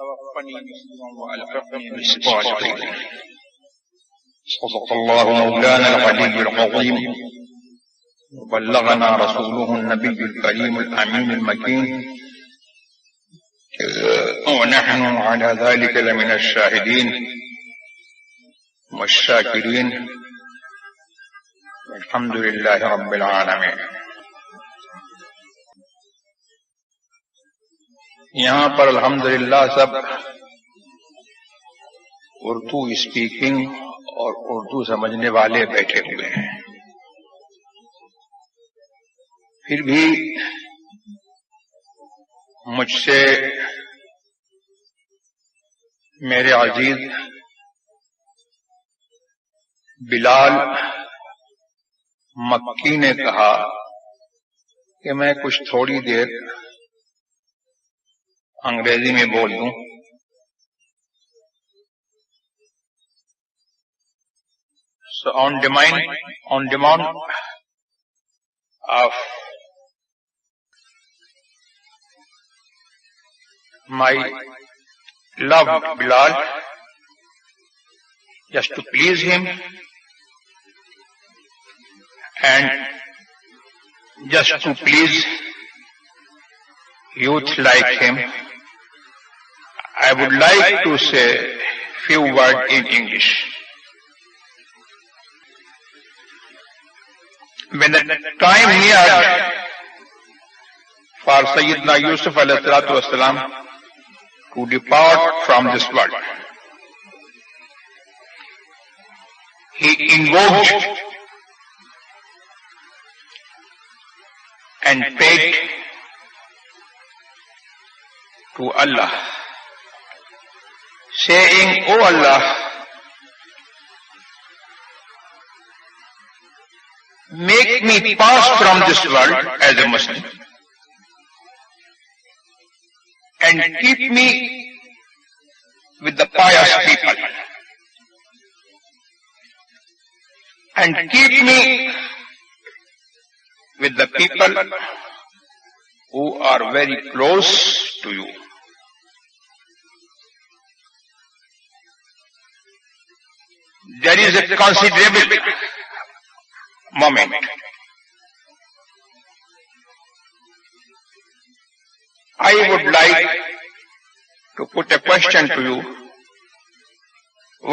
توفني مسلما والحقني بالصالحين. صدق الله مولانا العلي العظيم وبلغنا رسوله النبي الكريم الأمين المكين ونحن على ذلك لمن الشاهدين والشاكرين الحمد لله رب العالمين. یہاں پر الحمدللہ سب اردو اسپیکنگ اور اردو سمجھنے والے بیٹھے ہوئے ہیں. پھر بھی مجھ سے میرے عزیز بلال مکی نے کہا کہ میں کچھ تھوڑی دیر انگریزی میں بول دوں. So on demand of my loved Bilal, just to please him and just to please youth like him, I would like to say few words in English. When the time neared for Sayyidina Yusuf alayhi salatu wassalam to depart from this world, he invoked and prayed to Allah, saying, "O Allah, make me pass from this world as a Muslim and keep me with the pious people and keep me with the people who are very close to you." There is a considerable moment. I would like to put a question to you.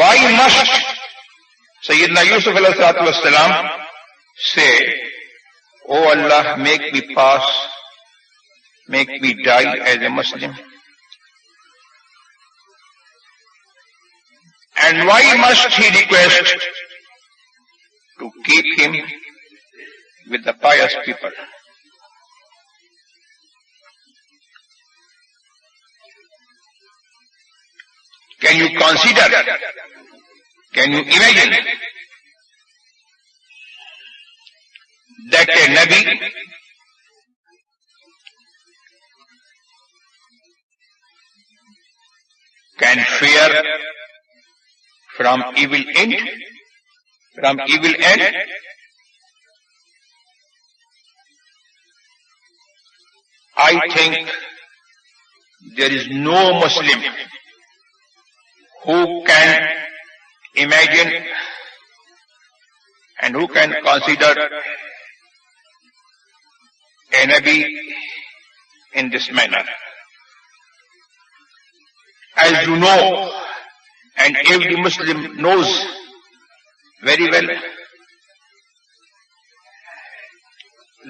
Why must Sayyidina Yusuf alayhi salatu wassalam say, "Oh Allah, make me pass, make me die as a Muslim"? And why must he request to keep him with the pious people? Can you consider, can you imagine that a Nabi can fear from evil end? I think there is no Muslim who can imagine and who can consider a Nabi in this manner. As you know, and every Muslim knows very well,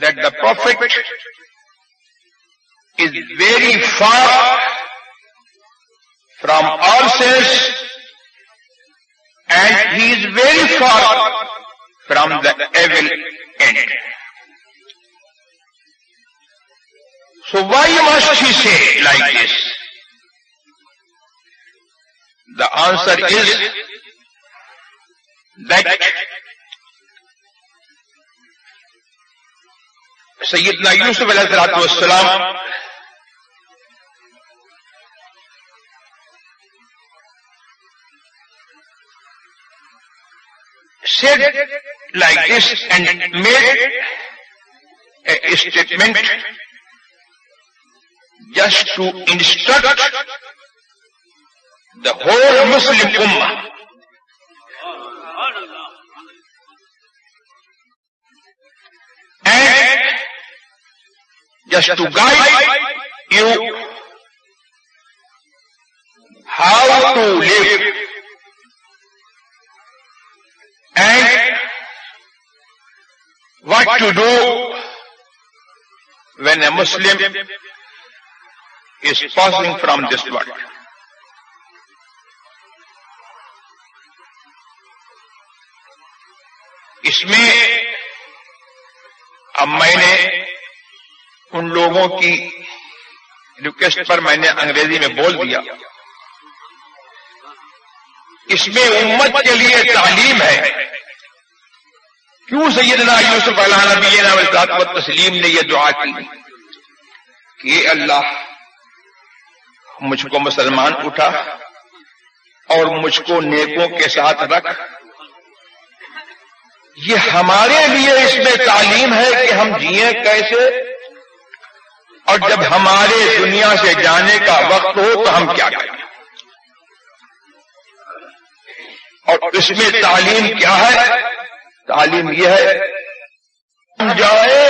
that the Prophet is very far from all sins and he is very far from the evil end. So why must he say like this? The answer is that Sayyidina Yusuf alayhi salatu wassalam said like this and made a statement just to instruct the whole Muslim Ummah. And just to guide you how to live and what to do when a Muslim is passing from this world. اس میں اب میں نے ان لوگوں کی request پر میں نے انگریزی میں بول دیا. اس میں امت کے لیے تعلیم ہے. کیوں سیدنا یوسف علیہ نبینا والصلاۃ والتسلیم نے یہ دعا کی کہ اللہ مجھ کو مسلمان اٹھا اور مجھ کو نیکوں کے ساتھ رکھ. یہ ہمارے لیے اس میں تعلیم ہے کہ ہم جئیں کیسے, اور جب ہمارے دنیا سے جانے کا وقت ہو تو ہم کیا کریں. اور اس میں تعلیم کیا ہے؟ تعلیم یہ ہے ہم جائیں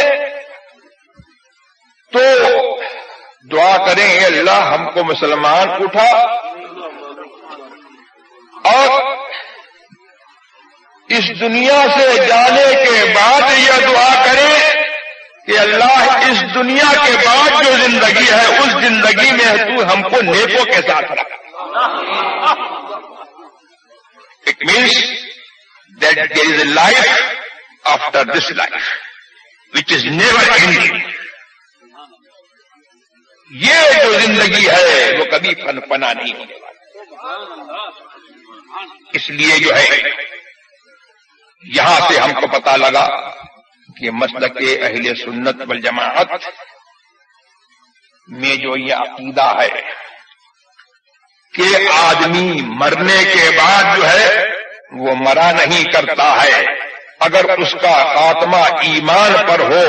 تو دعا کریں اے اللہ ہم کو مسلمان اٹھا, اور اس دنیا سے جانے کے بعد یہ دعا کریں کہ اللہ اس دنیا کے بعد جو زندگی ہے اس زندگی میں تو ہم کو نیکوں کے ساتھ رکھ. It means that there is a life after this life, which is never ending. یہ جو زندگی ہے وہ کبھی فنا نہیں ہونے والی. اس لیے جو ہے یہاں سے ہم کو پتا لگا کہ مسلک اہل سنت والجماعت میں جو یہ عقیدہ ہے کہ آدمی مرنے کے بعد جو ہے وہ مرا نہیں کرتا ہے, اگر اس کا خاتمہ ایمان پر ہو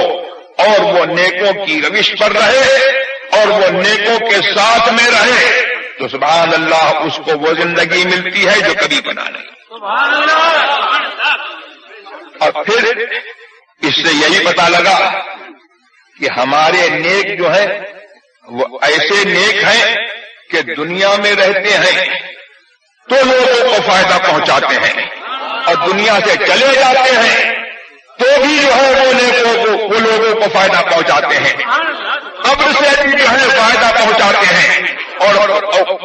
اور وہ نیکوں کی روش پر رہے اور وہ نیکوں کے ساتھ میں رہے تو سبحان اللہ اس کو وہ زندگی ملتی ہے جو کبھی بنا نہیں. اور پھر اس سے یہی پتا لگا کہ ہمارے نیک جو ہیں وہ ایسے نیک ہیں کہ دنیا میں رہتے ہیں تو لوگوں کو فائدہ پہنچاتے ہیں, اور دنیا سے چلے جاتے ہیں تو بھی جو ہے وہ نیکوں کو وہ لوگوں کو فائدہ پہنچاتے ہیں, قبر سے بھی جو ہے فائدہ پہنچاتے ہیں, اور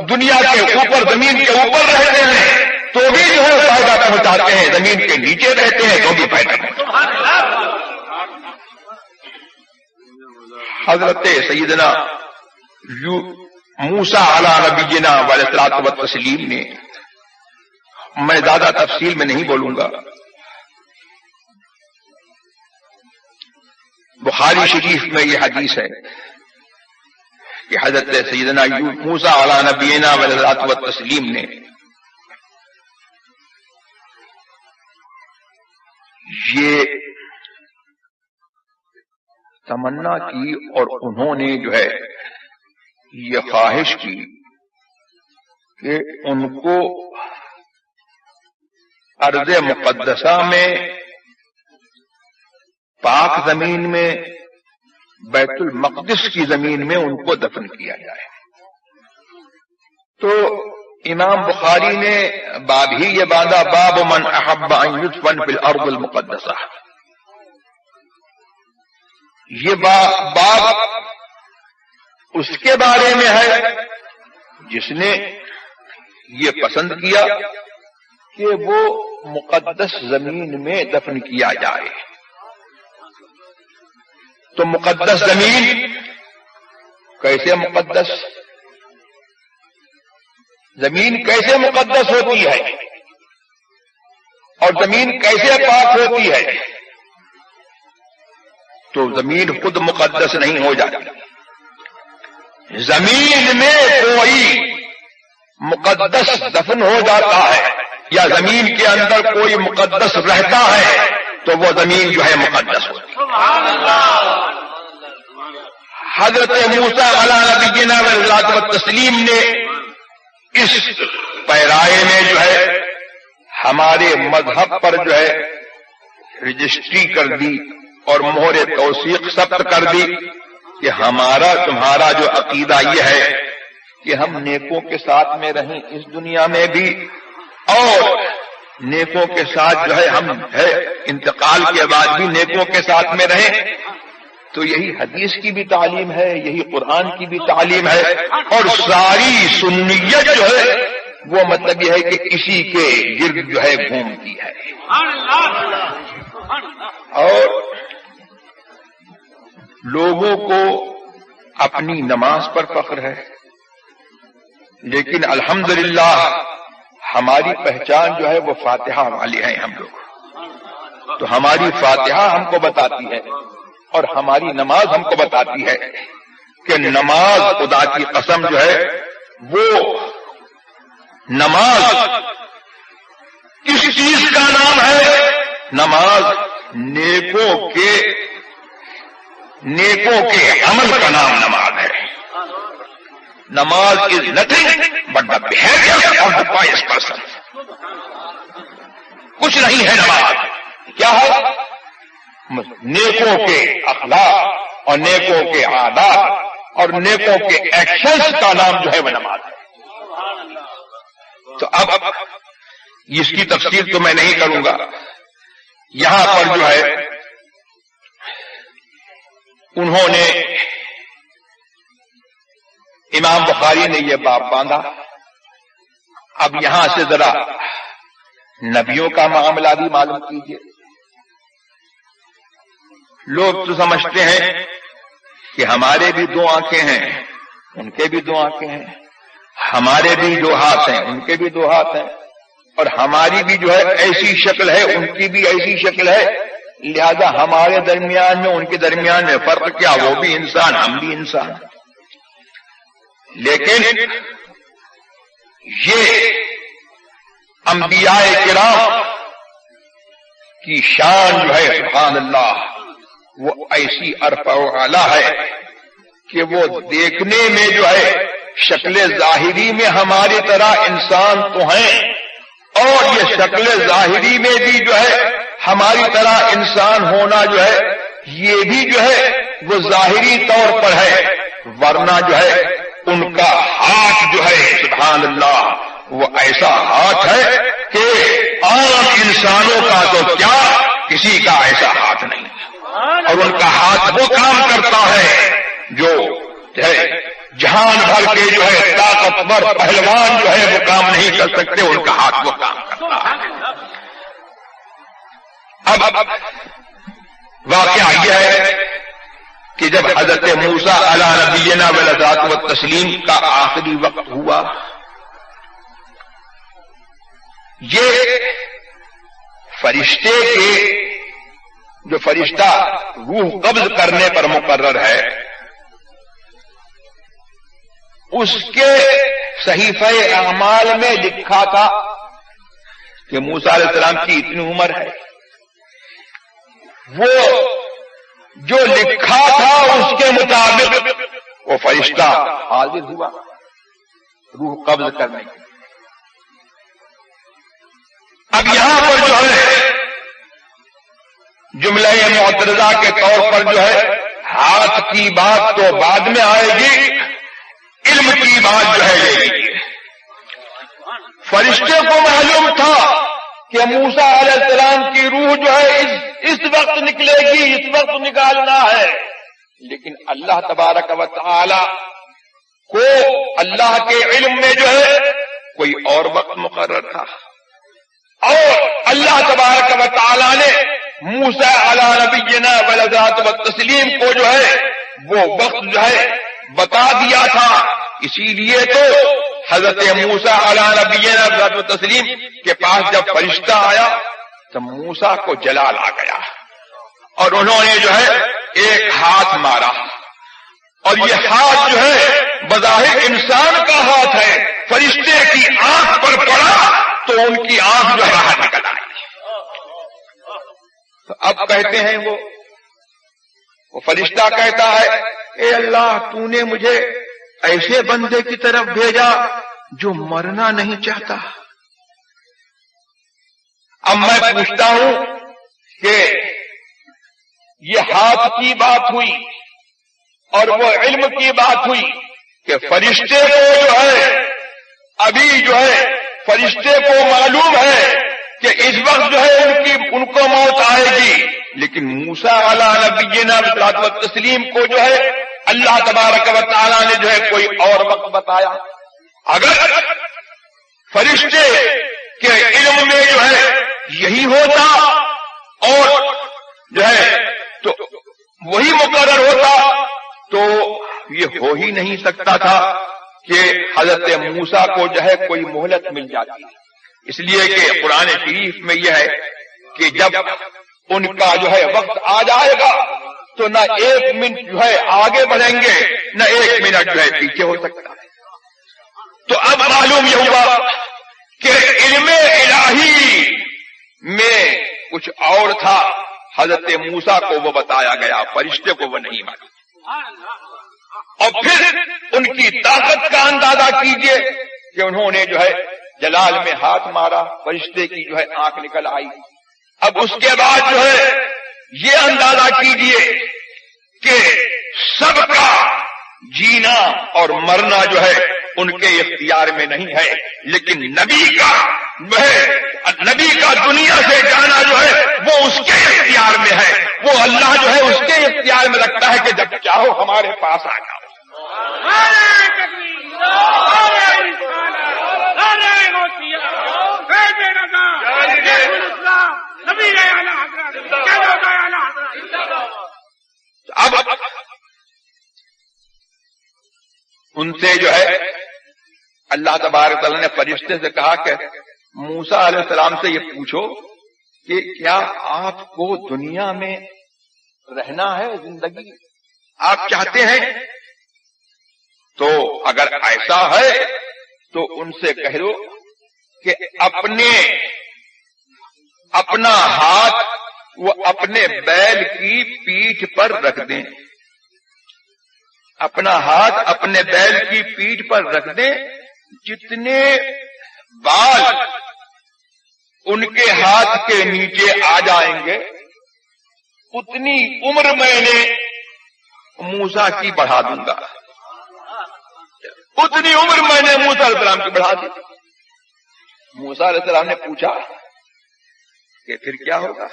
دنیا کے اوپر زمین کے اوپر رہتے ہیں تو بھی جو ہے فائدہ پہنچاتے ہیں, زمین کے نیچے رہتے ہیں تو بھی فائدہ پہنچاتے ہیں. حضرت سیدنا موسیٰ علیہ نبینا والصلاۃ والتسلیم نے, میں زیادہ تفصیل میں نہیں بولوں گا, بخاری شریف میں یہ حدیث ہے کہ حضرت سیدنا موسیٰ علیہ نبینا والصلاۃ والتسلیم نے یہ تمنا کی اور انہوں نے جو ہے یہ خواہش کی کہ ان کو ارض مقدسہ میں پاک زمین میں بیت المقدس کی زمین میں ان کو دفن کیا جائے. تو امام بخاری نے باب ہی یہ باندھا, باب من احب ان یدفن فی الارض المقدسہ. یہ باب اس کے بارے میں ہے جس نے یہ پسند کیا کہ وہ مقدس زمین میں دفن کیا جائے. تو مقدس زمین کیسے مقدس, زمین کیسے مقدس ہوتی ہے اور زمین کیسے پاک ہوتی ہے؟ تو زمین خود مقدس نہیں ہو جاتی. زمین میں کوئی مقدس دفن ہو جاتا ہے یا زمین کے اندر کوئی مقدس رہتا ہے تو وہ زمین جو ہے مقدس ہوتی ہے. حضرت موسیٰ علیہ نبینا والصلاۃ والتسلیم نے اس پیرائے میں جو ہے ہمارے مذہب پر جو ہے رجسٹری کر دی اور مہر توثیق ثبت کر دی کہ ہمارا تمہارا جو عقیدہ یہ ہے کہ ہم نیکوں کے ساتھ میں رہیں اس دنیا میں بھی اور نیکوں کے ساتھ جو ہے ہم ہے انتقال کے بعد بھی نیکوں کے ساتھ میں رہیں. تو یہی حدیث کی بھی تعلیم ہے, یہی قرآن کی بھی تعلیم ہے, اور ساری سنیت جو ہے وہ مطلب یہ ہے کہ اسی کے گرد جو ہے گھومتی ہے. اور لوگوں کو اپنی نماز پر فخر ہے, لیکن الحمدللہ ہماری پہچان جو ہے وہ فاتحہ والی ہے. ہم لوگ تو ہماری فاتحہ ہم کو بتاتی ہے اور ہماری نماز ہم کو بتاتی ہے کہ نماز خدا کی قسم جو ہے وہ نماز کس چیز کا نام ہے؟ نماز نیکوں کے عمل کا نام نماز ہے. نماز is nothing but the behaviour of the pious person. کچھ نہیں ہے نماز, کیا ہے؟ نیکوں کے اخلاق اور نیکوں کے عادات اور نیکوں کے ایکشنز کا نام جو ہے وہ نماز ہے. تو اب اس کی تفسیر تو میں نہیں کروں گا. یہاں پر جو ہے انہوں نے امام بخاری نے یہ باب باندھا. اب یہاں سے ذرا نبیوں کا معاملہ بھی معلوم کیجیے. لوگ تو سمجھتے ہیں کہ ہمارے بھی دو آنکھیں ہیں, ان کے بھی دو آنکھیں ہیں, ہمارے بھی دو ہاتھ ہیں, ان کے بھی دو ہاتھ ہیں, اور ہماری بھی جو ہے ایسی شکل ہے, ان کی بھی ایسی شکل ہے, لہذا ہمارے درمیان میں ان کے درمیان میں فرق کیا؟ وہ بھی انسان, ہم بھی انسان. لیکن یہ انبیاء کرام کی شان جو ہے سبحان اللہ وہ ایسی ارفع و اعلیٰ ہے کہ وہ دیکھنے میں جو ہے شکل ظاہری میں ہماری طرح انسان تو ہیں, اور یہ شکل ظاہری میں بھی جو ہے ہماری طرح انسان ہونا جو ہے یہ بھی جو ہے وہ ظاہری طور پر ہے, ورنہ جو ہے ان کا ہاتھ جو ہے سبحان اللہ وہ ایسا ہاتھ ہے کہ عام انسانوں کا تو کیا کسی کا ایسا ہاتھ نہیں, اور ان کا ہاتھ وہ کام کرتا ہے جو ہے جہان بھر کے جو ہے طاقتور پہلوان جو ہے وہ کام نہیں کر سکتے, ان کا ہاتھ وہ کام کرتا ہے. اب واقعہ یہ ہے کہ جب حضرت موسیٰ علیہ نبینا والصلاۃ والتسلیم کا آخری وقت ہوا, یہ فرشتے کے جو فرشتہ روح قبض کرنے پر مقرر ہے اس کے صحیفہ اعمال میں لکھا تھا کہ موسیٰ علیہ السلام کی اتنی عمر ہے. وہ جو لکھا تھا اس کے مطابق وہ فرشتہ حاضر ہوا روح قبض کرنے کے. اب یہاں پر جو ہے جملہ معترضہ کے طور پر جو ہے ہاتھ کی بات تو بعد میں آئے گی, علم کی بات جو ہے لے لیجیے. فرشتے کو معلوم تھا کہ موسیٰ علیہ السلام کی روح جو ہے اس وقت نکلے گی, اس وقت نکالنا ہے, لیکن اللہ تبارک و تعالی کو اللہ کے علم میں جو ہے کوئی اور وقت مقرر تھا, اور اللہ تبارک و تعالی نے موسیٰ علیہ نبینا والصلاۃ والتسلیم کو جو ہے وہ وقت جو ہے بتا دیا تھا. اسی لیے تو حضرت موسیٰ علیہ نبینا والصلاۃ والتسلیم کے پاس جب فرشتہ آیا تو موسیٰ کو جلال آ گیا, اور انہوں نے جو ہے ایک ہاتھ مارا, اور یہ ہاتھ جو ہے بظاہر انسان کا ہاتھ ہے, فرشتے کی آنکھ پر پڑا تو ان کی آنکھ جو ہے باہر نکل آئی. تو اب کہتے ہیں وہ فرشتہ کہتا ہے اے اللہ تو نے مجھے ایسے بندے کی طرف بھیجا جو مرنا نہیں چاہتا. اب میں پوچھتا ہوں کہ یہ ہاتھ کی بات ہوئی اور وہ علم کی بات ہوئی کہ فرشتے کو جو ہے ابھی جو ہے فرشتے کو معلوم ہے کہ اس وقت جو ہے ان کو موت آئے گی، لیکن موسیٰ علیہ نبینا صلاۃ و تسلیم کو جو ہے اللہ تبارک و تعالیٰ نے جو ہے کوئی اور وقت بتایا. اگر فرشتے کے علم میں جو ہے یہی ہوتا اور جو ہے تو وہی مقرر ہوتا تو یہ ہو ہی نہیں سکتا تھا کہ حضرت موسیٰ کو جو ہے کوئی مہلت مل جاتی. اس لیے کہ قرآن شریف میں یہ ہے کہ جب ان کا جو ہے وقت آ جائے گا تو نہ ایک منٹ جو ہے آگے بڑھیں گے نہ ایک منٹ جو ہے پیچھے ہو سکتا ہے. تو اب معلوم یہ ہوا کہ علم الہی میں کچھ اور تھا، حضرت موسیٰ کو وہ بتایا گیا، فرشتے کو وہ نہیں معلوم. اور پھر ان کی طاقت کا اندازہ کیجئے کہ انہوں نے جو ہے جلال میں ہاتھ مارا، فرشتے کی جو ہے آنکھ نکل آئی. اب اس کے بعد جو ہے یہ اندازہ کیجئے کہ سب کا جینا اور مرنا جو ہے ان کے اختیار میں نہیں ہے، لیکن نبی کا دنیا سے جانا جو ہے وہ اس کے اختیار میں ہے. وہ اللہ جو ہے اس کے اختیار میں رکھتا ہے کہ جب چاہو ہمارے پاس آ جاؤ. اب ان سے جو ہے اللہ تبارک تعالیٰ نے فرشتے سے کہا کہ موسیٰ علیہ السلام سے یہ پوچھو کہ کیا آپ کو دنیا میں رہنا ہے، زندگی آپ چاہتے ہیں؟ تو اگر ایسا ہے تو ان سے کہہ دو کہ اپنا ہاتھ وہ اپنے بیل کی پیٹھ پر رکھ دیں، اپنا ہاتھ اپنے بیل کی پیٹھ پر رکھ دیں. جتنے بال ان کے ہاتھ کے نیچے آ جائیں گے اتنی عمر میں نے موسیٰ کی بڑھا دوں گا، اتنی عمر میں نے موسیٰ علیہ السلام کی بڑھا دی. موسیٰ علیہ السلام نے پوچھا کہ پھر کیا ہوگا؟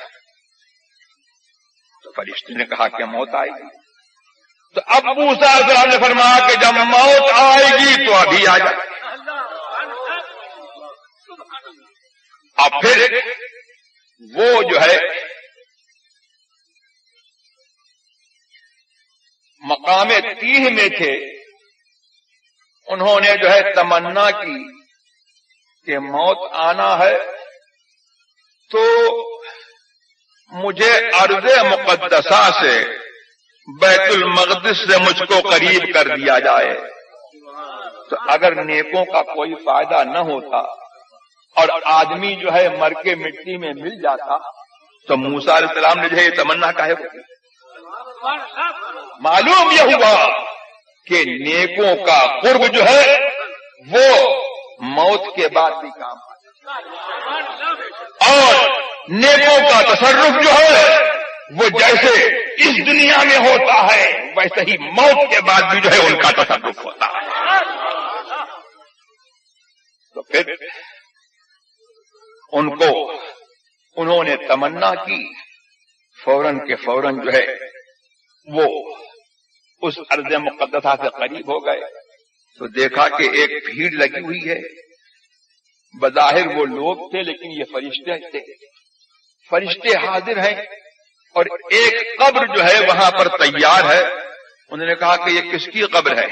تو فرشتے نے کہا کہ موت آئے گی. تو اب موسیٰ علیہ السلام نے فرمایا کہ جب موت آئے گی تو ابھی آ جائے. اب پھر وہ جو ہے مقام تیہ میں تھے، انہوں نے جو ہے تمنا کی کہ موت آنا ہے تو مجھے ارض مقدسہ سے بیت المقدس سے مجھ کو قریب کر دیا جائے. تو اگر نیکوں کا کوئی فائدہ نہ ہوتا اور آدمی جو ہے مر کے مٹی میں مل جاتا تو موسیٰ علیہ السلام نے جو ہے یہ تمنا کہے ہوئی. معلوم یہ ہوا کہ نیکوں کا قرب جو ہے وہ موت کے بعد بھی کام اور نیکوں کا تصرف جو ہے وہ جیسے اس دنیا میں ہوتا ہے ویسے ہی موت کے بعد بھی جو ہے ان کا تصرف ہوتا ہے. تو پھر انہوں نے تمنا کی، فوراً کے فوراً جو ہے وہ اس ارض مقدسہ سے قریب ہو گئے تو دیکھا کہ ایک بھیڑ لگی ہوئی ہے. بظاہر وہ لوگ تھے لیکن یہ فرشتے تھے، فرشتے حاضر ہیں اور ایک قبر جو ہے وہاں پر تیار ہے. انہوں نے کہا کہ یہ کس کی قبر ہے؟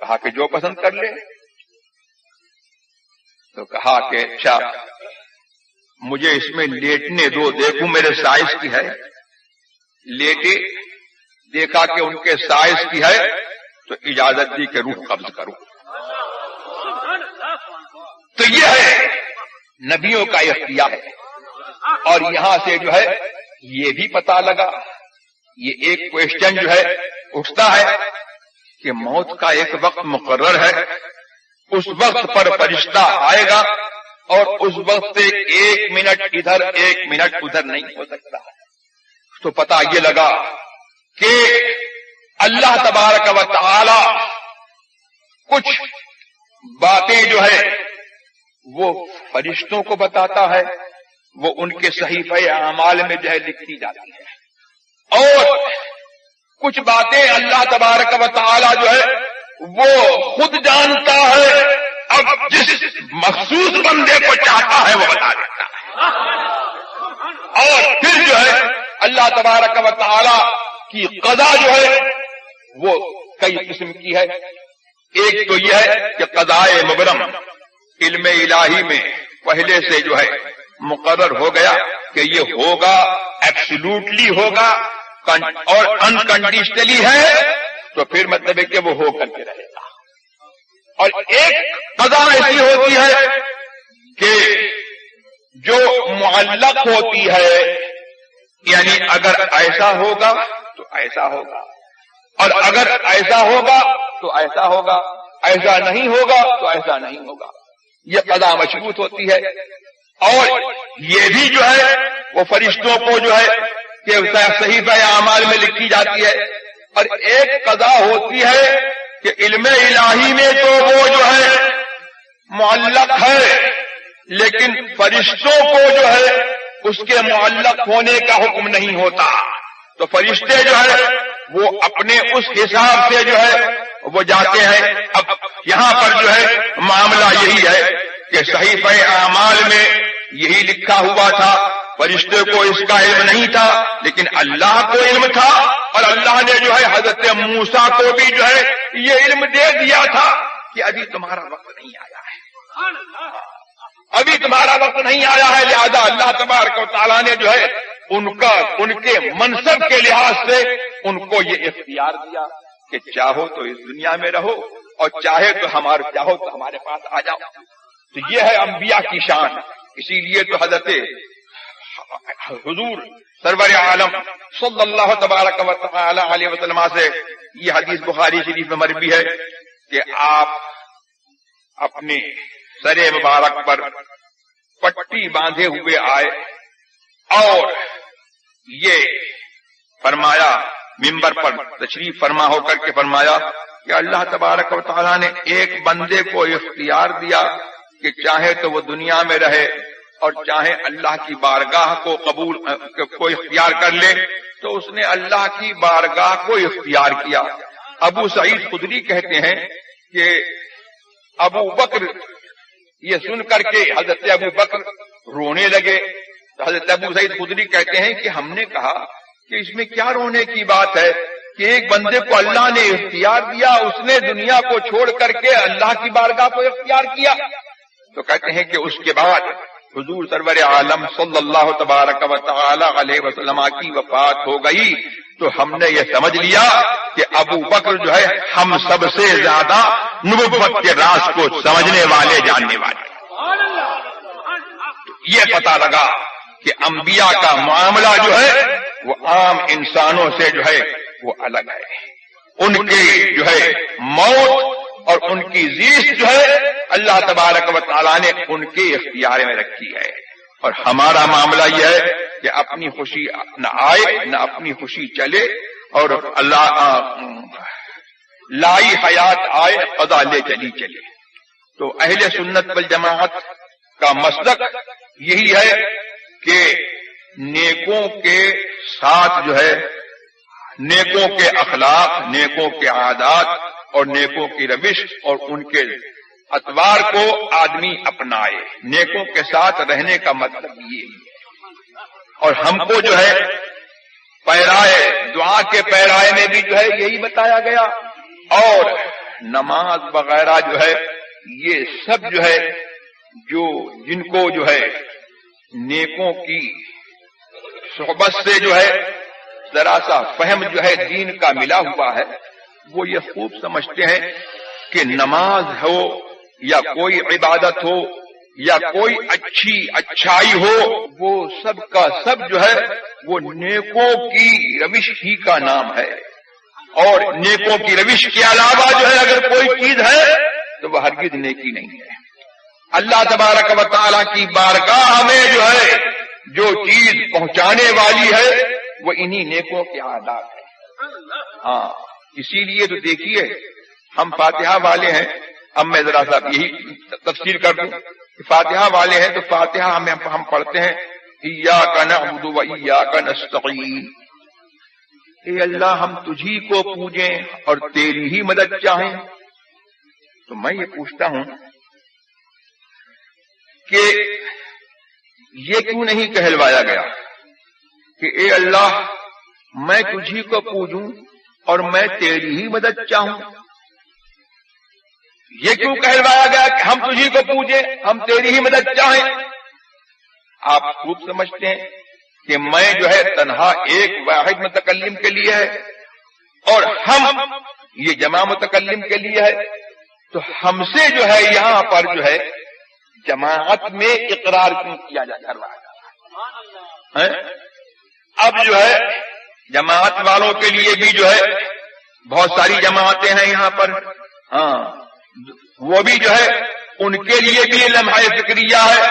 کہا کہ جو پسند کر لے. تو کہا کہ اچھا مجھے اس میں لیٹنے دو، دیکھوں میرے سائز کی ہے. لیٹے، دیکھا کہ ان کے سائز کی ہے تو اجازت دی کہ روح قبض کرو. تو یہ ہے نبیوں کا اختیار ہے. اور یہاں سے جو ہے یہ بھی پتا لگا، یہ ایک کوشچن جو ہے اٹھتا ہے کہ موت کا ایک وقت مقرر ہے، اس وقت پر فرشتہ آئے گا اور اس وقت سے 1 منٹ ادھر 1 منٹ ادھر نہیں ہو سکتا. تو پتہ یہ لگا کہ اللہ تبارک و تعالی کچھ باتیں جو ہے وہ فرشتوں کو بتاتا ہے، وہ ان کے صحیفہ اعمال میں جو ہے لکھی جاتی ہے، اور کچھ باتیں اللہ تبارک و تعالی جو ہے وہ خود جانتا ہے، اب جس مخصوص بندے کو چاہتا ہے وہ بتا دیتا ہے. اور پھر جو ہے اللہ تبارک و تعالی کی قضا جو ہے وہ کئی قسم کی ہے. ایک تو یہ ہے کہ قضائے مبرم علم الہی میں پہلے سے جو ہے مقرر ہو گیا کہ یہ ہوگا، ایبسولوٹلی ہوگا اور انکنڈیشنلی ہے، تو پھر مطلب ہے کہ وہ ہو کر کے رہے گا. اور ایک قضا ایسی ہوتی ہے کہ جو معلق ہوتی ہے، یعنی اگر ایسا ہوگا تو ایسا ہوگا، اور اگر ایسا ہوگا تو ایسا ہوگا، ایسا نہیں ہوگا تو ایسا نہیں ہوگا. یہ قضا مشروط ہوتی ہے. اور یہ بھی جو ہے وہ فرشتوں کو جو ہے کہ صحیفہ اعمال میں لکھی جاتی ہے. اور ایک قضا ہوتی ہے کہ علم الہی میں تو وہ جو ہے معلق ہے، لیکن فرشتوں کو جو ہے اس کے معلق ہونے کا حکم نہیں ہوتا. تو فرشتے جو ہے وہ اپنے اس حساب سے جو ہے وہ جاتے ہیں. اب یہاں پر جو ہے معاملہ یہی ہے کہ صحیفہ اعمال میں یہی لکھا ہوا تھا، فرشتے کو اس کا علم نہیں تھا، لیکن اللہ کو علم تھا، اور اللہ نے جو ہے حضرت موسیٰ کو بھی جو ہے یہ علم دے دیا تھا کہ ابھی تمہارا وقت نہیں آیا ہے، ابھی تمہارا وقت نہیں آیا ہے. لہذا اللہ تبارک و تعالیٰ نے جو ہے ان کے منصب کے لحاظ سے ان کو یہ اختیار دیا کہ چاہو تو اس دنیا میں رہو اور چاہے تو چاہو تو ہمارے پاس آ جاؤ. تو یہ ہے انبیاء کی شان. اسی لیے تو حضرت حضور سرور عالم صلی اللہ تبارک و تعالی علیہ وسلم سے یہ حدیث بخاری شریف میں مروی ہے کہ آپ اپنے سر مبارک پر پٹی باندھے ہوئے آئے اور یہ فرمایا، منبر پر تشریف فرما ہو کر کے فرمایا کہ اللہ تبارک و تعالیٰ نے ایک بندے کو اختیار دیا کہ چاہے تو وہ دنیا میں رہے اور چاہے اللہ کی بارگاہ کو اختیار کر لے. تو اس نے اللہ کی بارگاہ کو اختیار کیا. ابو سعید خدری کہتے ہیں کہ ابو بکر یہ سن کر کے حضرت ابو بکر رونے لگے. تو حضرت ابو سعید خدری کہتے ہیں کہ ہم نے کہا کہ اس میں کیا رونے کی بات ہے کہ ایک بندے کو اللہ نے اختیار دیا، اس نے دنیا کو چھوڑ کر کے اللہ کی بارگاہ کو اختیار کیا. تو کہتے ہیں کہ اس کے بعد حضور سرور عالم صلی اللہ تبارک و تعالی علیہ وسلم کی وفات ہو گئی. تو ہم نے یہ سمجھ لیا کہ ابو بکر جو ہے ہم سب سے زیادہ نبوت کے راز کو سمجھنے والے، جاننے والے. یہ پتہ لگا کہ انبیاء کا معاملہ جو ہے وہ عام انسانوں سے جو ہے وہ الگ ہے. ان کی جو ہے موت اور ان کی زیست جو ہے اللہ تبارک و تعالیٰ نے ان کے اختیار میں رکھی ہے. اور ہمارا معاملہ یہ ہے کہ اپنی خوشی نہ آئے نہ اپنی خوشی چلے، اور اللہ لائی حیات آئے قضا لے چلی چلے. تو اہل سنت والجماعت کا مسلک یہی ہے کہ نیکوں کے ساتھ جو ہے نیکوں کے اخلاق، نیکوں کے عادات اور نیکوں کی روش اور ان کے اطوار کو آدمی اپنائے. نیکوں کے ساتھ رہنے کا مطلب یہ ہے. اور ہم کو جو ہے پیرائے دعا کے پیرائے میں بھی جو ہے یہی بتایا گیا، اور نماز وغیرہ جو ہے یہ سب جو ہے جن کو جو ہے نیکوں کی صحبت سے جو ہے ذرا سا فہم جو ہے دین کا ملا ہوا ہے، وہ یہ خوب سمجھتے ہیں کہ نماز ہو یا کوئی عبادت ہو یا کوئی اچھائی ہو، وہ سب کا سب جو ہے وہ نیکوں کی روش ہی کا نام ہے. اور نیکوں کی روش کے علاوہ جو ہے اگر کوئی چیز ہے تو وہ ہرگز نیکی نہیں ہے۔ اللہ تبارک و تعالیٰ کی بارگاہ میں جو ہے جو چیز پہنچانے والی ہے وہ انہی نیکوں کے عادات ہے۔ ہاں اسی لیے تو دیکھیے ہم فاتحہ والے ہیں، اب میں ذرا سا یہی تفسیر کر دوں کہ فاتحہ والے ہیں تو فاتحہ ہم پڑھتے ہیں ایاک نعبد و ایاک نستعین، اے اللہ ہم تجھی کو پوجیں اور تیری ہی مدد چاہیں۔ تو میں یہ پوچھتا ہوں کہ یہ کیوں نہیں کہلوایا گیا کہ اے اللہ میں تجھی کو پوجوں اور میں تیری ہی مدد چاہوں؟ یہ کیوں کہلوایا گیا کہ ہم تجھی کو پوجیں ہم تیری ہی مدد چاہیں؟ آپ خوب سمجھتے ہیں کہ میں جو ہے تنہا ایک واحد متکلم کے لیے ہے اور ہم یہ جمع متکلم کے لیے ہے، تو ہم سے جو ہے یہاں پر جو ہے جماعت میں اقرار کیوں کیا جاتا ہے؟ اب جو ہے جماعت والوں کے لیے بھی جو ہے بہت ساری جماعتیں ہیں یہاں پر، ہاں وہ بھی جو ہے ان کے لیے بھی لمحہ فکریہ ہے،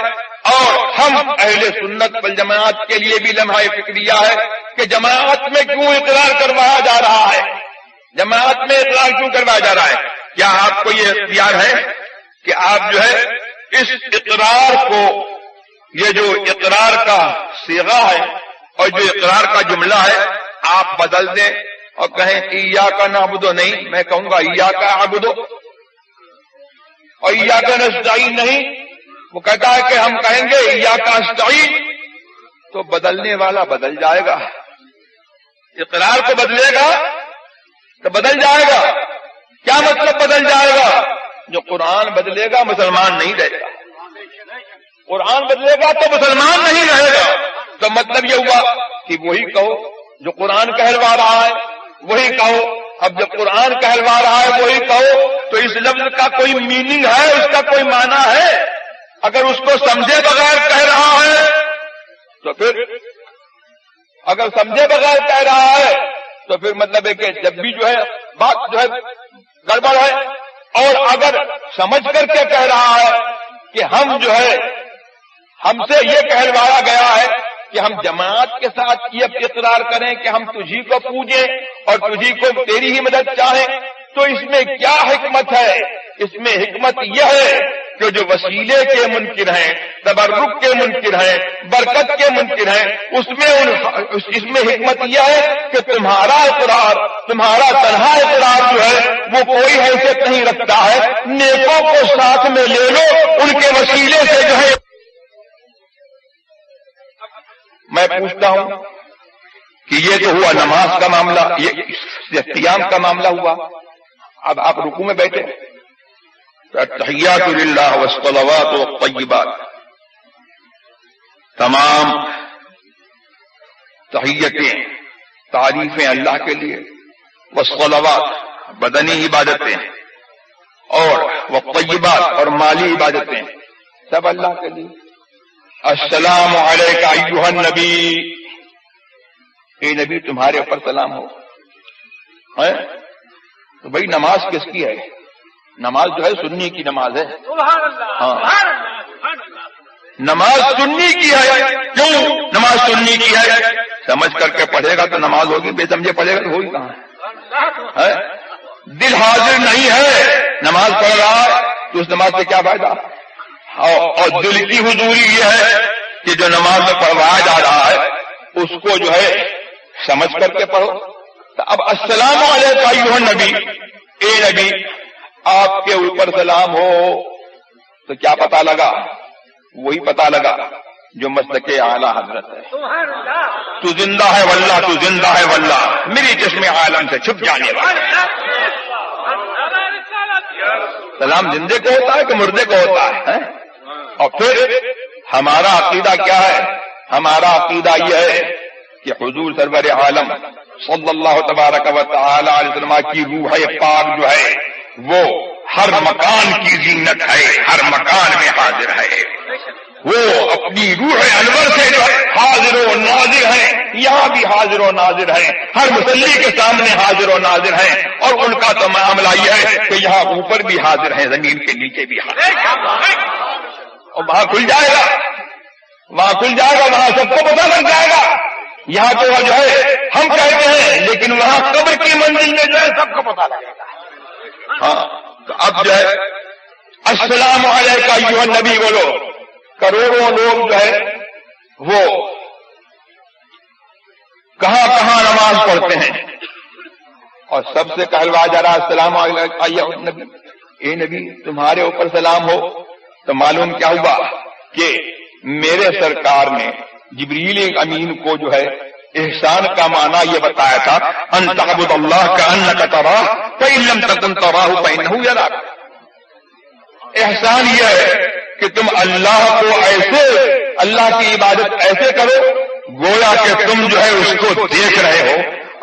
اور ہم اہل سنت والجماعت کے لیے بھی لمحہ فکریہ ہے کہ جماعت میں کیوں اقرار کروایا جا رہا ہے، جماعت میں اقرار کیوں کروایا جا رہا ہے۔ کیا آپ کو یہ اختیار ہے کہ آپ جو ہے اس اقرار کو، یہ جو اقرار کا صیغہ ہے اور جو اقرار کا جملہ ہے آپ بدل دیں اور کہیں ایاک نعبد؟ نہیں، میں کہوں گا ایاک اعبد، اور ایاک نستعین نہیں۔ وہ کہتا ہے کہ ہم کہیں گے ایاک نستعین، تو بدلنے والا بدل جائے گا، اقرار کو بدلے گا تو بدل جائے گا۔ کیا مطلب بدل جائے گا؟ جو قرآن بدلے گا مسلمان نہیں رہے گا، قرآن بدلے گا تو مسلمان نہیں رہے گا۔ تو مطلب یہ ہوا کہ وہی کہو جو قرآن کہلوا رہا ہے وہی کہو۔ اب جب قرآن کہلوا رہا ہے وہی کہو تو اس لفظ کا کوئی میننگ ہے، اس کا کوئی معنی ہے؟ اگر اس کو سمجھے بغیر کہہ رہا ہے تو پھر، اگر سمجھے بغیر کہہ رہا ہے تو پھر مطلب ہے کہ جب بھی جو ہے بات جو ہے گڑبڑ ہے، اور اگر سمجھ کر کے کہہ رہا ہے کہ ہم جو ہے ہم سے یہ کہلوایا گیا ہے کہ ہم جماعت کے ساتھ یہ اقرار کریں کہ ہم تجھی کو پوجیں اور تجھی کو تیری ہی مدد چاہیں، تو اس میں کیا حکمت ہے؟ اس میں حکمت یہ ہے کہ جو وسیلے کے منکر ہیں، تبرک کے منکر ہیں، برکت کے منکر ہیں، اس میں حکمت یہ ہے کہ تمہارا اقرار، تمہارا تنہا اقرار جو ہے وہ کوئی حیثیت نہیں رکھتا ہے، نیکوں کو ساتھ میں لے لو، ان کے وسیلے سے جو ہے۔ میں پوچھتا ہوں کہ یہ تو ہوا نماز کا معاملہ، یہ قیام کا معاملہ ہوا۔ اب آپ رکوع میں بیٹھے، التحیات للہ والصلوات والطیبات، تمام تحیتیں، تعریفیں اللہ کے لیے، والصلوات بدنی عبادتیں، اور والطیبات اور مالی عبادتیں، سب اللہ کے لیے۔ السلام علیک ایھا النبی، اے نبی تمہارے اوپر سلام ہو۔ تو بھائی نماز کس کی ہے؟ نماز جو ہے سنی کی نماز ہے۔ ہاں نماز سنی کی ہے۔ کیوں نماز سنی کی ہے؟ سمجھ کر کے پڑھے گا تو نماز ہوگی، بے سمجھے پڑھے گا تو ہوگی کہاں ہے؟ دل حاضر نہیں ہے، نماز پڑھ رہا ہے تو اس نماز سے کیا فائدہ؟ اور دل کی حضوری یہ ہے کہ جو نماز میں پڑھوایا جا رہا ہے اس کو جو ہے سمجھ کر کے پڑھو۔ تو اب السلام علیکم ایھا النبی، اے نبی آپ کے اوپر سلام ہو، تو کیا پتہ لگا؟ وہی پتہ لگا جو مسلک اعلی حضرت ہے۔ تو زندہ ہے واللہ، تو زندہ ہے واللہ، میری چشم عالم سے چھپ جانے والا۔ سلام زندے کو ہوتا ہے کہ مردے کو ہوتا ہے؟ اور پھر ہمارا عقیدہ کیا ہے؟ ہمارا عقیدہ یہ ہے کہ حضور سرور عالم صلی اللہ تبارک و تعالی علیہ وسلم کی روح پاک جو ہے وہ ہر مکان کی زینت ہے، ہر مکان میں حاضر ہے۔ وہ اپنی روح انور سے جو ہے حاضر و ناظر ہے، یہاں بھی حاضر و ناظر ہیں، ہر مصلی کے سامنے حاضر و ناظر ہیں، اور ان کا تو معاملہ یہ ہے کہ یہاں اوپر بھی حاضر ہیں، زمین کے نیچے بھی حاضر ہیں، اور وہاں کھل جائے گا، وہاں کھل جائے گا، وہاں سب کو پتہ لگ جائے گا۔ یہاں تو جو ہے ہم کہتے ہیں، لیکن وہاں قبر کی منزل میں جو ہے سب کو پتہ لگے گا۔ ہاں تو اب جو ہے السلام علیکہ ایھا النبی بولو، کروڑوں لوگ جو ہے وہ کہاں کہاں نماز پڑھتے ہیں، اور سب سے کہلوایا جا رہا السلام علیکہ ایھا النبی، اے نبی تمہارے اوپر سلام ہو۔ تو معلوم کیا ہوا کہ میرے سرکار نے جبریل امین کو جو ہے احسان کا معنی یہ بتایا تھا، ان تعبد اللہ کأنک تراہ فإن لم تکن تراہ فإنہ یراک۔ احسان یہ ہے کہ تم اللہ کو ایسے، اللہ کی عبادت ایسے کرو گویا کہ تم جو ہے اس کو دیکھ رہے ہو،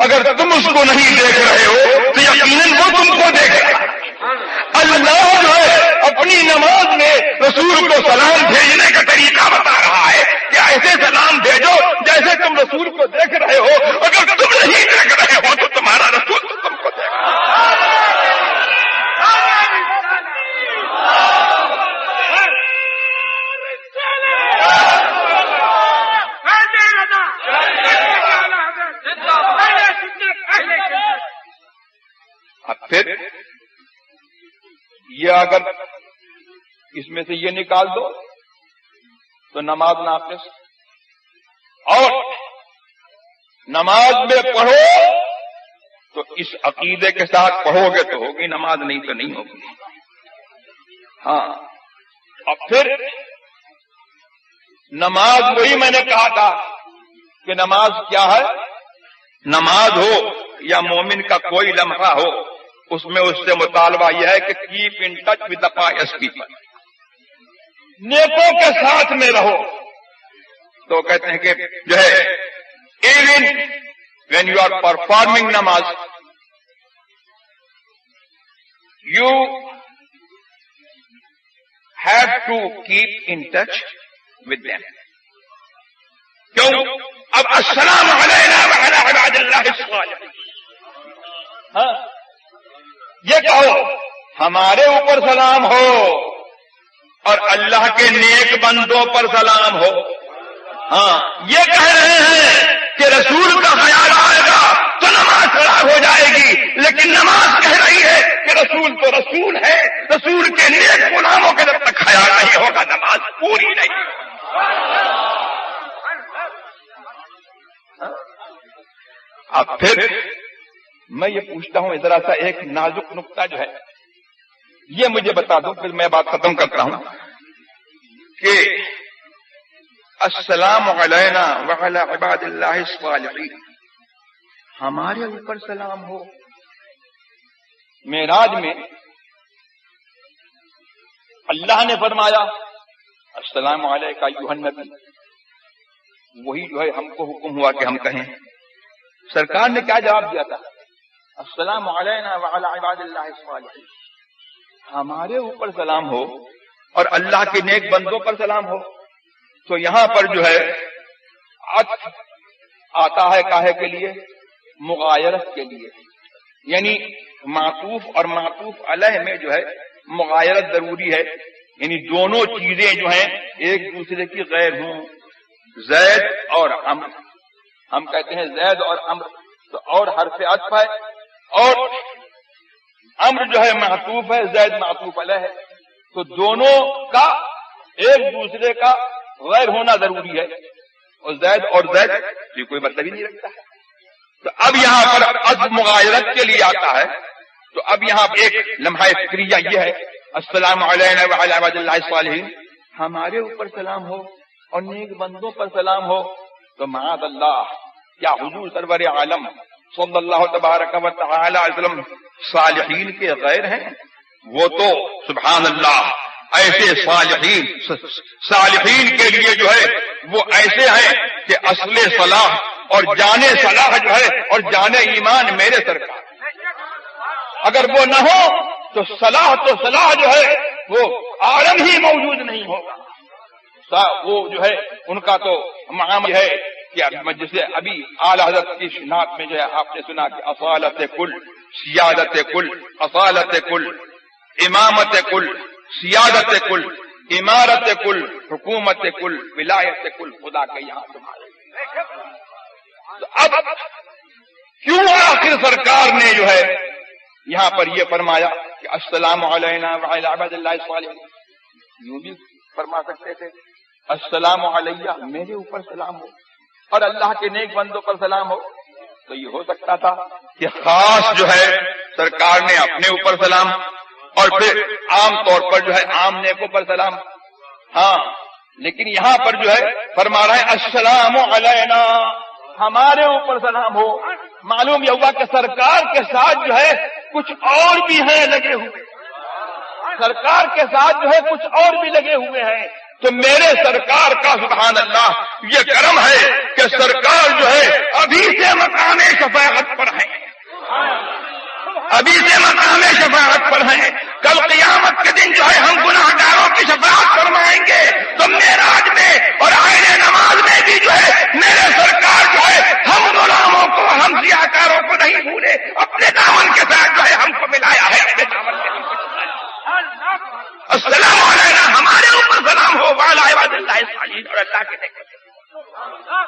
اگر تم اس کو نہیں دیکھ رہے ہو تو یقیناً وہ تم کو دیکھ رہا ہے۔ اللہ جو ہے اپنی نماز میں رسول کو سلام بھیجنے کا طریقہ بتا رہا ہے کہ ایسے سلام بھیجو جیسے تم رسول کو دیکھ رہے ہو، اگر تم نہیں دیکھ رہے ہو تو تمہارا رسول تم کو دیکھ رہا ہے۔ اب پھر یہ اگر اس میں سے یہ نکال دو تو نماز ناقص، اور نماز میں پڑھو تو اس عقیدے کے ساتھ پڑھو گے تو ہوگی نماز، نہیں تو نہیں ہوگی۔ ہاں اب پھر نماز وہی میں نے کہا تھا کہ نماز کیا ہے، نماز ہو یا مومن کا کوئی لمحہ ہو، اس میں اس سے مطالبہ یہ ہے کہ keep in touch with the pious people, نیکوں کے ساتھ میں رہو۔ تو کہتے ہیں کہ جو ہے even when you are performing namaz you have to keep in touch with them. کیوں؟ اب السلام علینا وعلی عباد اللہ الصالحین، ہاں یہ کہو ہمارے اوپر سلام ہو اور اللہ کے نیک بندوں پر سلام ہو۔ ہاں یہ کہہ رہے ہیں کہ رسول کا خیال آئے گا تو نماز خراب ہو جائے گی، لیکن نماز کہہ رہی ہے کہ رسول تو رسول ہے، رسول کے نیک غلاموں کے جب تک خیال نہیں ہوگا نماز پوری نہیں۔ اب پھر میں یہ پوچھتا ہوں ذرا سا ایک نازک نقطہ جو ہے یہ مجھے بتا دو، پھر میں بات ختم کرتا ہوں کہ السلام علینا وعلی عباد اللہ الصالحین، ہمارے اوپر سلام ہو۔ معراج میں اللہ نے فرمایا السلام علیکہ ایھا النبی، وہی جو ہے ہم کو حکم ہوا کہ ہم کہیں۔ سرکار نے کیا جواب دیا تھا؟ السلام علینا وعلی عباد اللہ الصالحین، ہمارے اوپر سلام ہو اور اللہ کے نیک بندوں پر سلام ہو۔ تو یہاں پر جو ہے عطف آتا ہے کاہے کے لیے؟ مغایرت کے لیے، یعنی معطوف اور معطوف علیہ میں جو ہے مغایرت ضروری ہے، یعنی دونوں چیزیں جو ہیں ایک دوسرے کی غیر ہوں۔ زید اور عمر، ہم کہتے ہیں زید اور عمر، تو اور حرف عطف ہے، اور عمر جو ہے معطوف ہے، زید معطوف علیہ ہے، تو دونوں کا ایک دوسرے کا غیر ہونا ضروری ہے، اور زید اور زید یہ کوئی مطلب ہی نہیں رکھتا ہے۔ تو اب یہاں پر عطف مغایرت کے لیے آتا ہے، تو اب یہاں ایک لمحہ فکریہ یہ ہے السلام علینا وعلی عباد اللہ الصالحین، ہمارے اوپر سلام ہو اور نیک بندوں پر سلام ہو۔ تو معاذ اللہ، کیا حضور سرور عالم صلی اللہ تبارک و تعالی علیہ وسلم صالحین کے غیر ہیں؟ وہ تو سبحان اللہ ایسے صالحین کے لیے جو ہے وہ ایسے ہیں کہ اصل صلاح اور جان صلاح جو ہے اور جان ایمان میرے سرکار، اگر وہ نہ ہو تو صلاح جو ہے وہ عالم ہی موجود نہیں ہوگا۔ وہ جو ہے ان کا تو معاملہ ہے کہ جسے ابھی اعلی حضرت کی نعت میں جو ہے آپ نے سنا کہ اصالت کل، سیادت کل، اصالت کل، امامت کل، سیادت کل، امارت کل، حکومت کل، ولایت کل خدا کا یہاں تمہارے۔ تو اب کیوں آخر سرکار نے جو ہے یہاں پر یہ فرمایا کہ السلام علینا وعلی عباد اللہ الصالحین؟ یوں بھی فرما سکتے تھے السلام علیہ، میرے اوپر سلام ہو، اور اللہ کے نیک بندوں پر سلام ہو۔ تو یہ ہو سکتا تھا کہ خاص جو ہے سرکار نے اپنے اوپر سلام، اور پھر عام طور پر جو ہے عام نیکوں پر سلام۔ ہاں، لیکن یہاں پر جو ہے فرما رہا ہے السلام علینا، ہمارے اوپر سلام ہو۔ معلوم یہ ہوا کہ سرکار کے ساتھ جو ہے کچھ اور بھی ہیں لگے ہوئے، سرکار کے ساتھ جو ہے کچھ اور بھی لگے ہوئے ہیں۔ تو میرے سرکار کا سبحان اللہ یہ کرم ہے کہ سرکار جو ہے ابھی سے مقام شفاعت پر ہیں، ابھی سے مقام شفاعت پر ہیں۔ کل قیامت کے دن جو ہے ہم گناہ گاروں کی شفاعت فرمائیں گے، تو معراج میں اور آئین نماز میں بھی جو ہے میرے سرکار جو ہے ہم غلاموں کو، ہم ضیاءکاروں کو نہیں بھولے، اپنے دامن کے ساتھ جو ہے ہم کو ملایا ہے، اپنے دامن کے ہم کو السلام علینا، ہمارے اوپر سلام ہو، وعلی عباد اللہ الصالحین، اور اللہ کے نیک بندوں۔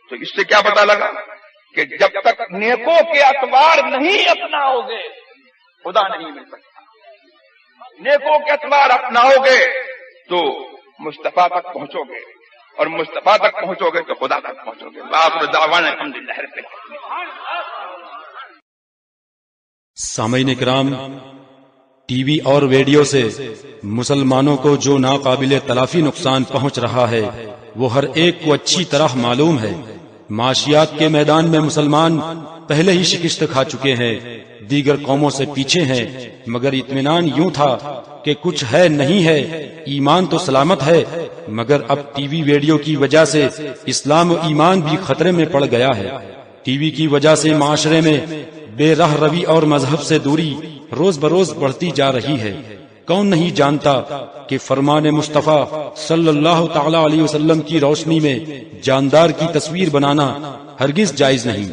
تو اس سے کیا پتا لگا کہ جب تک نیکوں کے اطوار نہیں اپناؤ گے خدا نہیں مل سکتا۔ نیکوں کے اطوار اپناؤ گے تو مصطفیٰ تک پہنچو گے، اور مصطفیٰ تک پہنچو گے تو خدا تک پہنچو گے۔ وآخر دعوانا الحمدللہ رب العالمین۔ سامعین کرام، ٹی وی اور ریڈیو سے مسلمانوں کو جو ناقابل تلافی نقصان پہنچ رہا ہے وہ ہر ایک کو اچھی طرح معلوم ہے۔ معاشیات کے میدان میں مسلمان پہلے ہی شکست کھا چکے ہیں، دیگر قوموں سے پیچھے ہیں، مگر اطمینان یوں تھا کہ کچھ ہے نہیں ہے، ایمان تو سلامت ہے، مگر اب ٹی وی ریڈیو کی وجہ سے اسلام و ایمان بھی خطرے میں پڑ گیا ہے۔ ٹی وی کی وجہ سے معاشرے میں بے راہ روی اور مذہب سے دوری روز بروز بڑھتی جا رہی ہے۔ کون نہیں جانتا کہ فرمان مصطفیٰ صلی اللہ تعالی علیہ وسلم کی روشنی میں جاندار کی تصویر بنانا ہرگز جائز نہیں۔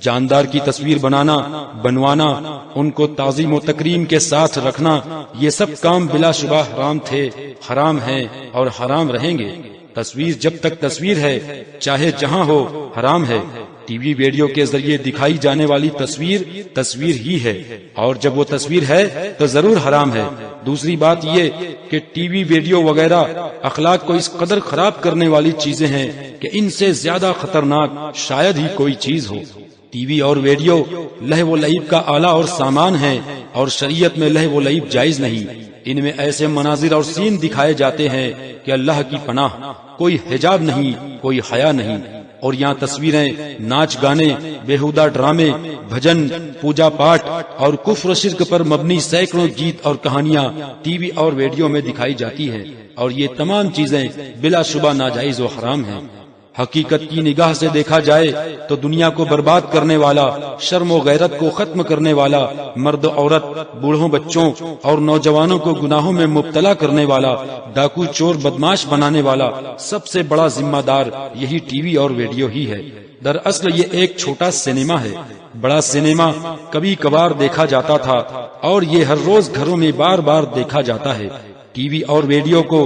جاندار کی تصویر بنانا، بنوانا، ان کو تعظیم و تکریم کے ساتھ رکھنا، یہ سب کام بلا شبہ حرام تھے، حرام ہیں اور حرام رہیں گے۔ تصویر جب تک تصویر ہے، چاہے جہاں ہو، حرام ہے۔ ٹی وی ریڈیو کے ذریعے دکھائی جانے والی تصویر تصویر ہی ہے، اور جب وہ تصویر ہے تو ضرور حرام ہے۔ دوسری بات یہ کہ ٹی وی ریڈیو وغیرہ اخلاق کو اس قدر خراب کرنے والی چیزیں ہیں کہ ان سے زیادہ خطرناک شاید ہی کوئی چیز ہو۔ ٹی وی اور ریڈیو لہو و لعب کا آلہ اور سامان ہے، اور شریعت میں لہو و لعب جائز نہیں۔ ان میں ایسے مناظر اور سین دکھائے جاتے ہیں کہ اللہ کی پناہ، کوئی حجاب نہیں، کوئی حیا نہیں، اور یہاں تصویریں، ناچ گانے، بیہودہ ڈرامے، بھجن، پوجا پاٹ اور کفر و شرک پر مبنی سینکڑوں گیت اور کہانیاں ٹی وی اور ریڈیو میں دکھائی جاتی ہیں، اور یہ تمام چیزیں بلا شبہ ناجائز و حرام ہیں۔ حقیقت کی نگاہ سے دیکھا جائے تو دنیا کو برباد کرنے والا، شرم و غیرت کو ختم کرنے والا، مرد عورت، بوڑھوں بچوں اور نوجوانوں کو گناہوں میں مبتلا کرنے والا، ڈاکو چور بدماش بنانے والا سب سے بڑا ذمہ دار یہی ٹی وی اور ریڈیو ہی ہے۔ دراصل یہ ایک چھوٹا سینما ہے۔ بڑا سینما کبھی کبھار دیکھا جاتا تھا، اور یہ ہر روز گھروں میں بار بار دیکھا جاتا ہے۔ ٹی وی اور ریڈیو کو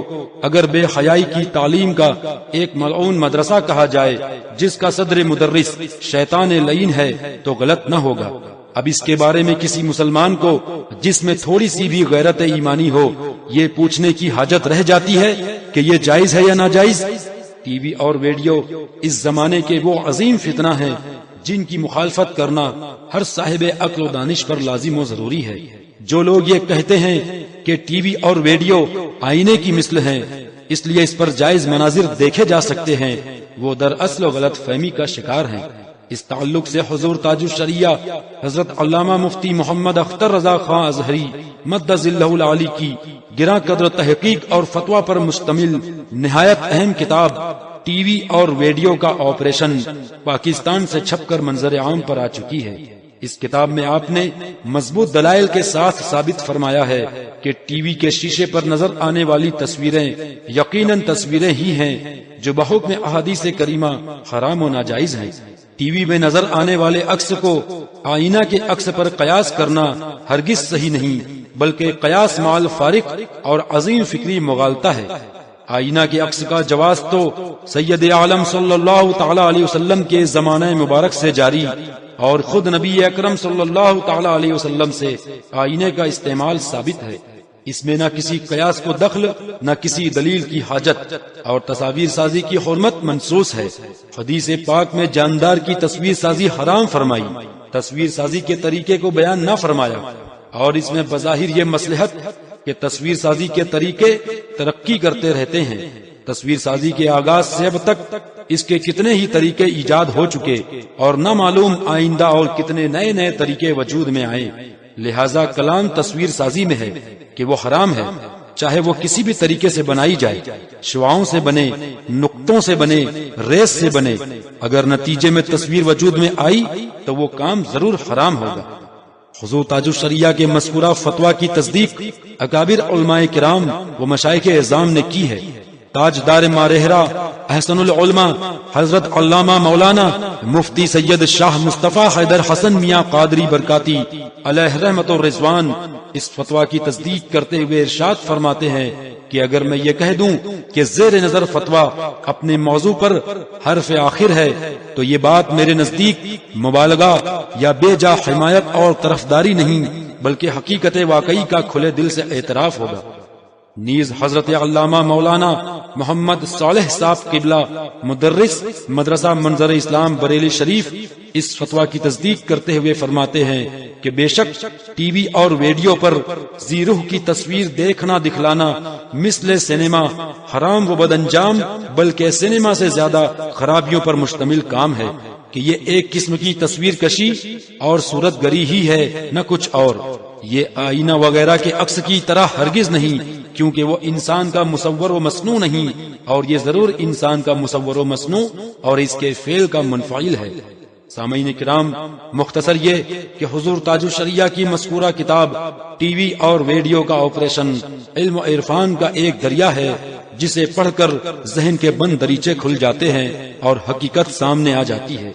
اگر بے حیائی کی تعلیم کا ایک ملعون مدرسہ کہا جائے جس کا صدر مدرس شیطان لعین ہے تو غلط نہ ہوگا۔ اب اس کے بارے میں کسی مسلمان کو جس میں تھوڑی سی بھی غیرت ایمانی ہو یہ پوچھنے کی حاجت رہ جاتی ہے کہ یہ جائز ہے یا ناجائز۔ ٹی وی اور ریڈیو اس زمانے کے وہ عظیم فتنہ ہیں جن کی مخالفت کرنا ہر صاحب عقل و دانش پر لازم و ضروری ہے۔ جو لوگ یہ کہتے ہیں کہ ٹی وی اور ریڈیو آئینے کی مثل ہیں، اس لیے اس پر جائز مناظر دیکھے جا سکتے ہیں، وہ دراصل غلط فہمی کا شکار ہیں۔ اس تعلق سے حضور تاج الشریعہ حضرت علامہ مفتی محمد اختر رضا خان ازہری مد ظلہ العالی کی گراں قدر تحقیق اور فتویٰ پر مشتمل نہایت اہم کتاب ٹی وی اور ریڈیو کا آپریشن پاکستان سے چھپ کر منظر عام پر آ چکی ہے۔ اس کتاب میں آپ نے مضبوط دلائل کے ساتھ ثابت فرمایا ہے کہ ٹی وی کے شیشے پر نظر آنے والی تصویریں یقیناً تصویریں ہی ہیں جو بحکم احادیث کریمہ حرام و ناجائز ہیں۔ ٹی وی میں نظر آنے والے عکس کو آئینہ کے عکس پر قیاس کرنا ہرگز صحیح نہیں، بلکہ قیاس مال فارق اور عظیم فکری مغالطہ ہے۔ آئینہ کے عکس کا جواز تو سید عالم صلی اللہ تعالی علیہ وسلم کے زمانہ مبارک سے جاری، اور خود نبی اکرم صلی اللہ تعالی علیہ وسلم سے آئینے کا استعمال ثابت ہے۔ اس میں نہ کسی قیاس کو دخل، نہ کسی دلیل کی حاجت، اور تصاویر سازی کی حرمت منصوص ہے۔ حدیث پاک میں جاندار کی تصویر سازی حرام فرمائی، تصویر سازی کے طریقے کو بیان نہ فرمایا، اور اس میں بظاہر یہ مصلحت کہ تصویر سازی کے طریقے ترقی کرتے رہتے ہیں۔ تصویر سازی کے آغاز سے اب تک اس کے کتنے ہی طریقے ایجاد ہو چکے، اور نہ معلوم آئندہ اور کتنے نئے نئے طریقے وجود میں آئے۔ لہذا کلام تصویر سازی میں ہے کہ وہ حرام ہے، چاہے وہ کسی بھی طریقے سے بنائی جائے، شعاؤں سے بنے، نقطوں سے بنے، ریس سے بنے، اگر نتیجے میں تصویر وجود میں آئی تو وہ کام ضرور حرام ہوگا۔ حضور تاج الشریعہ کے مذکورہ فتویٰ کی تصدیق اکابر علماء کرام و مشائخ اعظام نے کی ہے۔ تاجدار مارہرہ احسن العلماء حضرت علامہ مولانا مفتی سید شاہ مصطفیٰ حیدر حسن میاں قادری برکاتی علیہ رحمت و رضوان اس فتویٰ کی تصدیق کرتے ہوئے ارشاد فرماتے ہیں کہ اگر میں یہ کہہ دوں کہ زیر نظر فتویٰ اپنے موضوع پر حرف آخر ہے تو یہ بات میرے نزدیک مبالغہ یا بے جا حمایت اور طرفداری نہیں، بلکہ حقیقت واقعی کا کھلے دل سے اعتراف ہوگا۔ نیز حضرت علامہ مولانا محمد صالح صاحب قبلہ مدرس مدرسہ منظر اسلام بریلی شریف اس فتویٰ کی تصدیق کرتے ہوئے فرماتے ہیں کہ بے شک ٹی وی اور ویڈیو پر ذی روح کی تصویر دیکھنا دکھلانا مثل سینما حرام و بد انجام، بلکہ سینما سے زیادہ خرابیوں پر مشتمل کام ہے کہ یہ ایک قسم کی تصویر کشی اور صورت گری ہی ہے، نہ کچھ اور۔ یہ آئینہ وغیرہ کے عکس کی طرح ہرگز نہیں، کیونکہ وہ انسان کا مصور و مصنوع نہیں، اور یہ ضرور انسان کا مصور و مصنوع اور اس کے فعل کا منفعل ہے۔ سامعین کرام، مختصر یہ کہ حضور تاج الشریعہ کی مذکورہ کتاب ٹی وی اور ویڈیو کا آپریشن علم و عرفان کا ایک دریا ہے جسے پڑھ کر ذہن کے بند دریچے کھل جاتے ہیں اور حقیقت سامنے آ جاتی ہے۔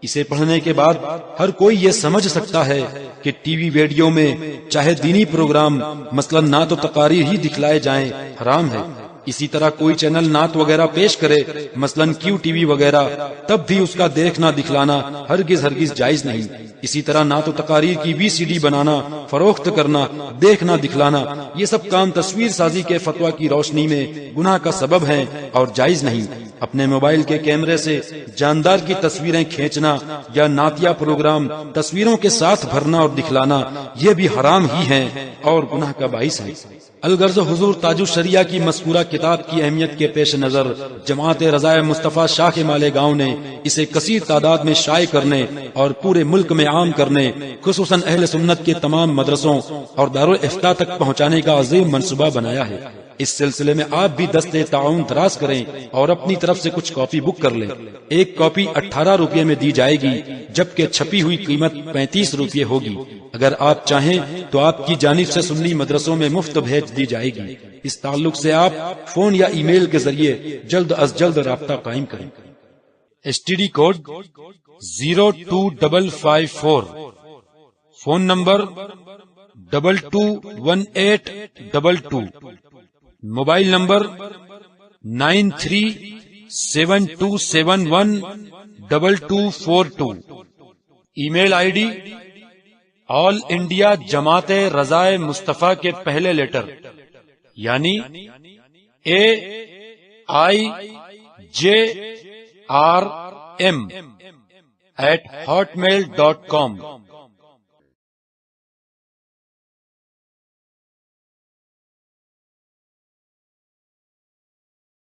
اسے پڑھنے کے بعد ہر کوئی یہ سمجھ سکتا ہے کہ ٹی وی ویڈیو میں چاہے دینی پروگرام مثلا نعت و تقاریر ہی دکھلائے جائیں حرام ہے، اسی طرح کوئی چینل نعت وغیرہ پیش کرے مثلا کیو ٹی وی وغیرہ، تب بھی اس کا دیکھنا دکھلانا ہرگز جائز نہیں۔ اسی طرح نعت و تقاریر کی وی سی ڈی بنانا، فروخت کرنا، دیکھنا دکھلانا، یہ سب کام تصویر سازی کے فتویٰ کی روشنی میں گناہ کا سبب ہیں اور جائز نہیں۔ اپنے موبائل کے کیمرے سے جاندار کی تصویریں کھینچنا یا نعتیہ پروگرام تصویروں کے ساتھ بھرنا اور دکھلانا یہ بھی حرام ہی ہیں اور گناہ کا باعث ہے۔ الغرض حضور تاج الشریعہ کی مذکورہ کتاب کی اہمیت کے پیش نظر جماعت رضائے مصطفیٰ شاہ کے مالیگاؤں نے اسے کثیر تعداد میں شائع کرنے اور پورے ملک میں عام کرنے، خصوصاً اہل سنت کے تمام مدرسوں اور دارالافتاء تک پہنچانے کا عظیم منصوبہ بنایا ہے۔ اس سلسلے میں آپ بھی دست تعاون دراز کریں اور اپنی طرف سے کچھ کاپی بک کر لیں۔ ایک کاپی 18 روپے میں دی جائے گی، جبکہ چھپی ہوئی قیمت 35 روپے ہوگی۔ اگر آپ چاہیں تو آپ کی جانب سے سنی مدرسوں میں مفت بھیج دی جائے گی۔ اس تعلق سے آپ فون یا ای میل کے ذریعے جلد از جلد رابطہ قائم کریں۔ STD code 02554، phone number 221822، mobile number 9372712242، email I D all India Jamaat Raza-e مصطفیٰ کے پہلے لیٹر یعنی AIJRM @hotmail.com۔